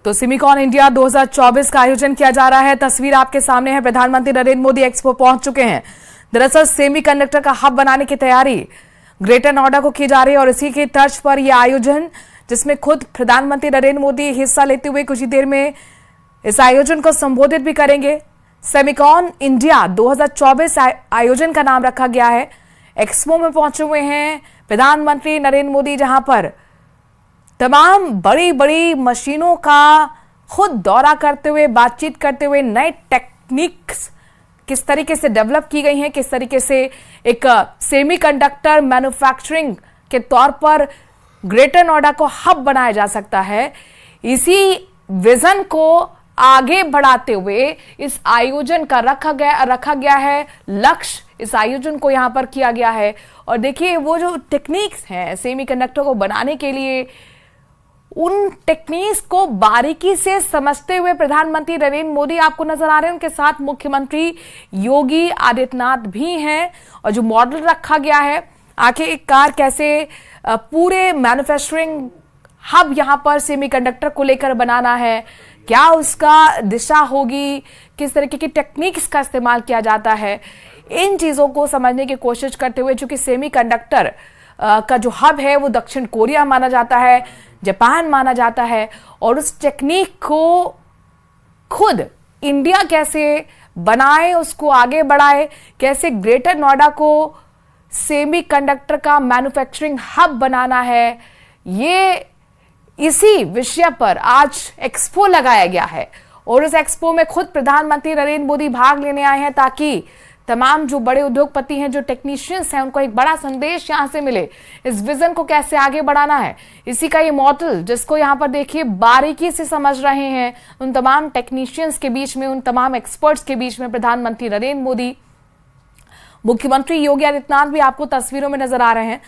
तो Semicon India 2024 का आयोजन किया जा रहा है। तस्वीर आपके सामने है। प्रधानमंत्री नरेंद्र मोदी एक्सपो पहुंच चुके हैं। दरअसल सेमीकंडक्टर का हब बनाने की तैयारी ग्रेटर नोएडा को की जा रही है और इसी की तर्ज पर यह आयोजन, जिसमें खुद प्रधानमंत्री नरेंद्र मोदी हिस्सा लेते हुए कुछ ही देर में इस आयोजन को संबोधित भी करेंगे। सेमिकॉन इंडिया 2024 आयोजन का नाम रखा गया है। एक्सपो में पहुंचे हुए हैं प्रधानमंत्री नरेंद्र मोदी, जहां पर तमाम बड़ी बड़ी मशीनों का खुद दौरा करते हुए, बातचीत करते हुए, नए टेक्निक्स किस तरीके से डेवलप की गई हैं, किस तरीके से एक सेमीकंडक्टर मैन्युफैक्चरिंग के तौर पर ग्रेटर नोएडा को हब बनाया जा सकता है, इसी विजन को आगे बढ़ाते हुए इस आयोजन का रखा गया है लक्ष्य। इस आयोजन को यहां पर किया गया है और देखिए वो जो टेक्निक्स हैं सेमीकंडक्टर को बनाने के लिए, उन टेक्निक्स को बारीकी से समझते हुए प्रधानमंत्री नरेंद्र मोदी आपको नजर आ रहे हैं। उनके साथ मुख्यमंत्री योगी आदित्यनाथ भी हैं और जो मॉडल रखा गया है आखिरकार कैसे पूरे मैन्युफैक्चरिंग हब यहां पर सेमीकंडक्टर को लेकर बनाना है, क्या उसका दिशा होगी, किस तरीके की टेक्निक्स का इस्तेमाल किया जाता है, इन चीजों को समझने की कोशिश करते हुए, चूंकि सेमीकंडक्टर का जो हब है वो दक्षिण कोरिया माना जाता है, जापान माना जाता है, और उस टेक्निक को खुद इंडिया कैसे बनाए, उसको आगे बढ़ाए, कैसे ग्रेटर नोएडा को सेमीकंडक्टर का मैन्युफैक्चरिंग हब बनाना है, ये इसी विषय पर आज एक्सपो लगाया गया है। और इस एक्सपो में खुद प्रधानमंत्री नरेंद्र मोदी भाग लेने आए हैं ताकि तमाम जो बड़े उद्योगपति हैं, जो टेक्नीशियंस हैं, उनको एक बड़ा संदेश यहां से मिले, इस विजन को कैसे आगे बढ़ाना है। इसी का ये मॉडल, जिसको यहां पर देखिए बारीकी से समझ रहे हैं, उन तमाम टेक्नीशियंस के बीच में, उन तमाम एक्सपर्ट्स के बीच में प्रधानमंत्री नरेंद्र मोदी, मुख्यमंत्री योगी आदित्यनाथ भी आपको तस्वीरों में नजर आ रहे हैं।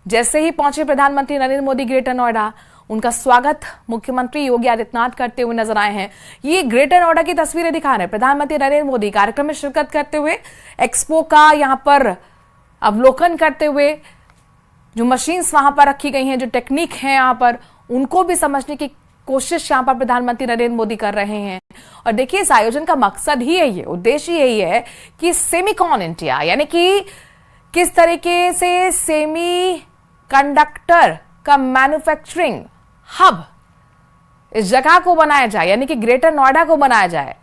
जैसे ही पहुंचे प्रधानमंत्री नरेंद्र मोदी ग्रेटर नोएडा, उनका स्वागत मुख्यमंत्री योगी आदित्यनाथ करते हुए नजर आए हैं। ये ग्रेटर नोएडा की तस्वीरें दिखा रहे हैं। प्रधानमंत्री नरेंद्र मोदी कार्यक्रम में शिरकत करते हुए, एक्सपो का यहां पर अवलोकन करते हुए, जो मशीन्स वहां पर रखी गई हैं, जो टेक्निक है यहां पर, उनको भी समझने की कोशिश यहां पर प्रधानमंत्री नरेंद्र मोदी कर रहे हैं। और देखिए इस आयोजन का मकसद ही यही है, उद्देश्य यही है कि सेमिकॉन इंडिया, यानी कि किस तरीके से सेमी कंडक्टर का मैन्युफैक्चरिंग हब इस जगह को बनाया जाए, यानी कि ग्रेटर नोएडा को बनाया जाए,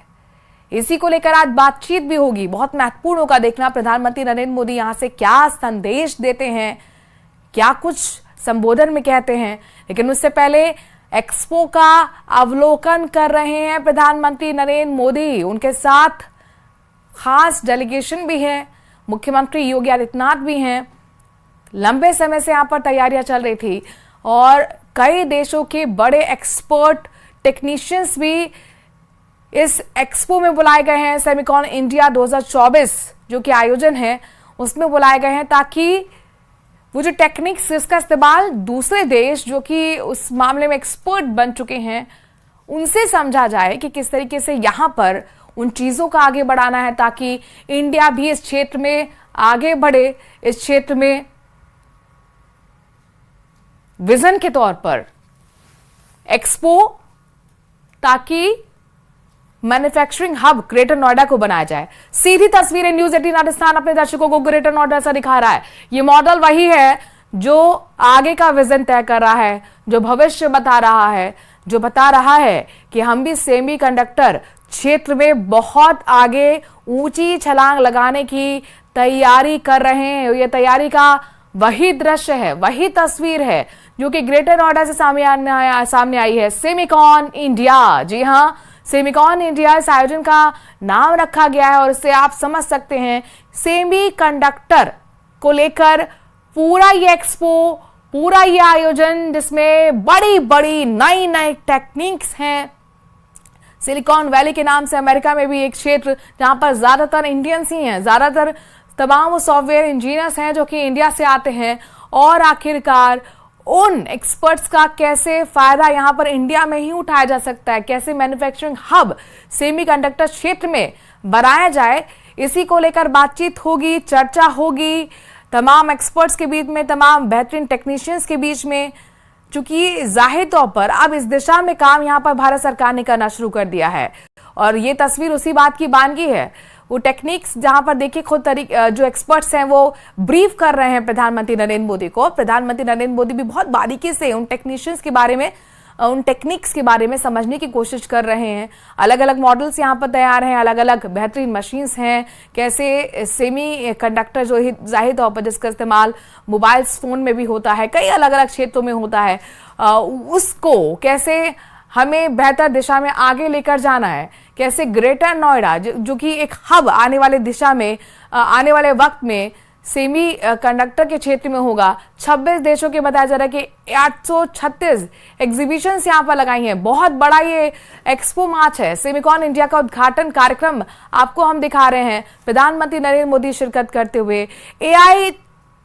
इसी को लेकर आज बातचीत भी होगी। बहुत महत्वपूर्ण होगा देखना प्रधानमंत्री नरेंद्र मोदी यहां से क्या संदेश देते हैं, क्या कुछ संबोधन में कहते हैं। लेकिन उससे पहले एक्सपो का अवलोकन कर रहे हैं प्रधानमंत्री नरेंद्र मोदी, उनके साथ खास डेलीगेशन भी है, मुख्यमंत्री योगी आदित्यनाथ भी हैं। लंबे समय से यहां पर तैयारियां चल रही थी और कई देशों के बड़े एक्सपर्ट टेक्नीशियंस भी इस एक्सपो में बुलाए गए हैं। सेमिकॉन इंडिया 2024 जो कि आयोजन है उसमें बुलाए गए हैं ताकि वो जो टेक्निक्स जिसका इस्तेमाल दूसरे देश जो कि उस मामले में एक्सपर्ट बन चुके हैं, उनसे समझा जाए कि किस तरीके से यहां पर उन चीजों का आगे बढ़ाना है ताकि इंडिया भी इस क्षेत्र में आगे बढ़े, इस क्षेत्र में विजन के तौर पर एक्सपो, ताकि मैन्युफैक्चरिंग हब ग्रेटर नोएडा को बनाया जाए। सीधी तस्वीरें न्यूज 18 राजस्थान अपने दर्शकों को ग्रेटर नोएडा से दिखा रहा है। ये मॉडल वही है जो आगे का विजन तय कर रहा है, जो भविष्य बता रहा है, जो बता रहा है कि हम भी सेमीकंडक्टर क्षेत्र में बहुत आगे ऊंची छलांग लगाने की तैयारी कर रहे हैं। ये तैयारी का वही दृश्य है, वही तस्वीर है जो कि ग्रेटर नोएडा से सामने आई है। सेमिकॉन इंडिया, जी हां, सेमिकॉन इंडिया इस आयोजन का नाम रखा गया है और इससे आप समझ सकते हैं सेमीकंडक्टर को लेकर पूरा ये एक्सपो, पूरा ये आयोजन, जिसमें बड़ी बड़ी नई नई टेक्निक्स हैं। सिलिकॉन वैली के नाम से अमेरिका में भी एक क्षेत्र जहां पर ज्यादातर इंडियंस ही हैं, ज्यादातर तमाम सॉफ्टवेयर इंजीनियर्स हैं जो कि इंडिया से आते हैं। और आखिरकार उन एक्सपर्ट्स का कैसे फायदा यहां पर इंडिया में ही उठाया जा सकता है, कैसे मैन्युफैक्चरिंग हब सेमीकंडक्टर क्षेत्र में बनाया जाए, इसी को लेकर बातचीत होगी, चर्चा होगी तमाम एक्सपर्ट्स के बीच में, तमाम बेहतरीन टेक्नीशियंस के बीच में। चूंकि जाहिर तौर पर अब इस दिशा में काम यहां पर भारत सरकार ने करना शुरू कर दिया है और ये तस्वीर उसी बात की बानगी है। वो टेक्निक्स जहां पर देखिए खुद जो एक्सपर्ट्स हैं वो ब्रीफ कर रहे हैं प्रधानमंत्री नरेंद्र मोदी को। प्रधानमंत्री नरेंद्र मोदी भी बहुत बारीकी से उन टेक्नीशियंस के बारे में, उन टेक्निक्स के बारे में समझने की कोशिश कर रहे हैं। अलग अलग मॉडल्स यहाँ पर तैयार हैं, अलग अलग बेहतरीन मशीन्स हैं, कैसे सेमी कंडक्टर जो जाहिर तौर पर जिसका इस्तेमाल मोबाइल फोन में भी होता है, कई अलग अलग क्षेत्रों में होता है, उसको कैसे हमें बेहतर दिशा में आगे लेकर जाना है, कैसे ग्रेटर नोएडा जो कि एक हब आने वाले दिशा में, आने वाले वक्त में सेमी कंडक्टर के क्षेत्र में होगा। 26 देशों के बताया जा रहा है कि 836 एग्जीबिशंस यहां पर लगाई हैं। बहुत बड़ा ये एक्सपो मार्च है। सेमिकॉन इंडिया का उद्घाटन कार्यक्रम आपको हम दिखा रहे हैं, प्रधानमंत्री नरेंद्र मोदी शिरकत करते हुए। एआई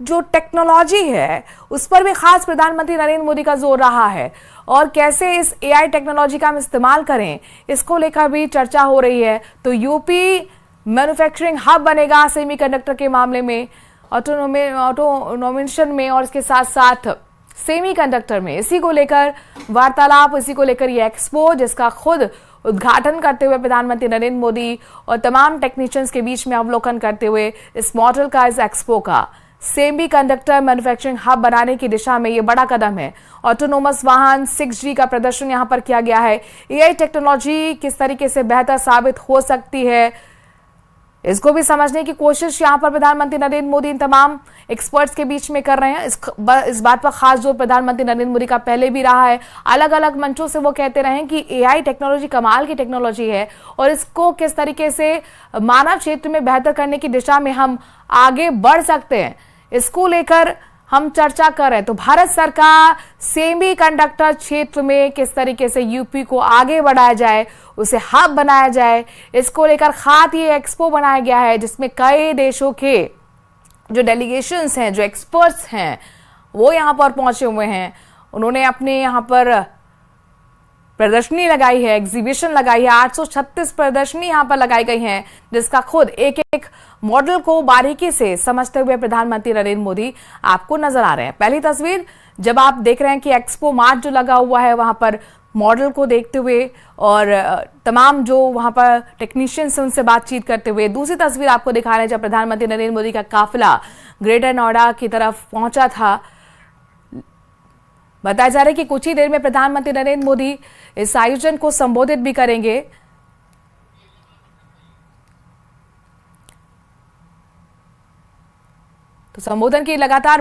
जो टेक्नोलॉजी है उस पर भी खास प्रधानमंत्री नरेंद्र मोदी का जोर रहा है और कैसे इस एआई टेक्नोलॉजी का हम इस्तेमाल करें, इसको लेकर भी चर्चा हो रही है। तो यूपी मैन्युफैक्चरिंग हब बनेगा सेमीकंडक्टर के मामले में, ऑटोनोमेशन में और इसके साथ साथ सेमी कंडक्टर में। इसी को लेकर वार्तालाप, इसी को लेकर ये एक्सपो जिसका खुद उद्घाटन करते हुए प्रधानमंत्री नरेंद्र मोदी और तमाम टेक्नीशियंस के बीच में अवलोकन करते हुए इस मॉडल का, इस एक्सपो का सेमी कंडक्टर मैन्युफैक्चरिंग हब बनाने की दिशा में ये बड़ा कदम है। ऑटोनोमस वाहन, 6G का प्रदर्शन यहां पर किया गया है। एआई टेक्नोलॉजी किस तरीके से बेहतर साबित हो सकती है, इसको भी समझने की कोशिश यहां पर प्रधानमंत्री नरेंद्र मोदी इन तमाम एक्सपर्ट्स के बीच में कर रहे हैं। इस बात पर खास जोर प्रधानमंत्री नरेंद्र मोदी का पहले भी रहा है। अलग अलग मंचों से वो कहते रहे कि एआई टेक्नोलॉजी कमाल की टेक्नोलॉजी है और इसको किस तरीके से मानव क्षेत्र में बेहतर करने की दिशा में हम आगे बढ़ सकते हैं, इसको लेकर हम चर्चा कर रहे हैं। तो भारत सरकार सेमी कंडक्टर क्षेत्र में किस तरीके से यूपी को आगे बढ़ाया जाए, उसे हब बनाया जाए, इसको लेकर खास ये एक्सपो बनाया गया है जिसमें कई देशों के जो डेलीगेशंस हैं, जो एक्सपर्ट्स हैं, वो यहां पर पहुंचे हुए हैं। उन्होंने अपने यहां पर प्रदर्शनी लगाई है, एग्जीबिशन लगाई है। 836 प्रदर्शनी यहां पर लगाई गई हैं जिसका खुद एक एक मॉडल को बारीकी से समझते हुए प्रधानमंत्री नरेंद्र मोदी आपको नजर आ रहे हैं। पहली तस्वीर जब आप देख रहे हैं कि एक्सपो मार्च जो लगा हुआ है वहां पर मॉडल को देखते हुए और तमाम जो वहां पर टेक्नीशियंस हैं उनसे बातचीत करते हुए। दूसरी तस्वीर आपको दिखा रहे हैं जब प्रधानमंत्री नरेंद्र मोदी का काफिला ग्रेटर नोएडा की तरफ पहुंचा था। बताया जा रहा है कि कुछ ही देर में प्रधानमंत्री नरेंद्र मोदी इस आयोजन को संबोधित भी करेंगे। तो संबोधन की लगातार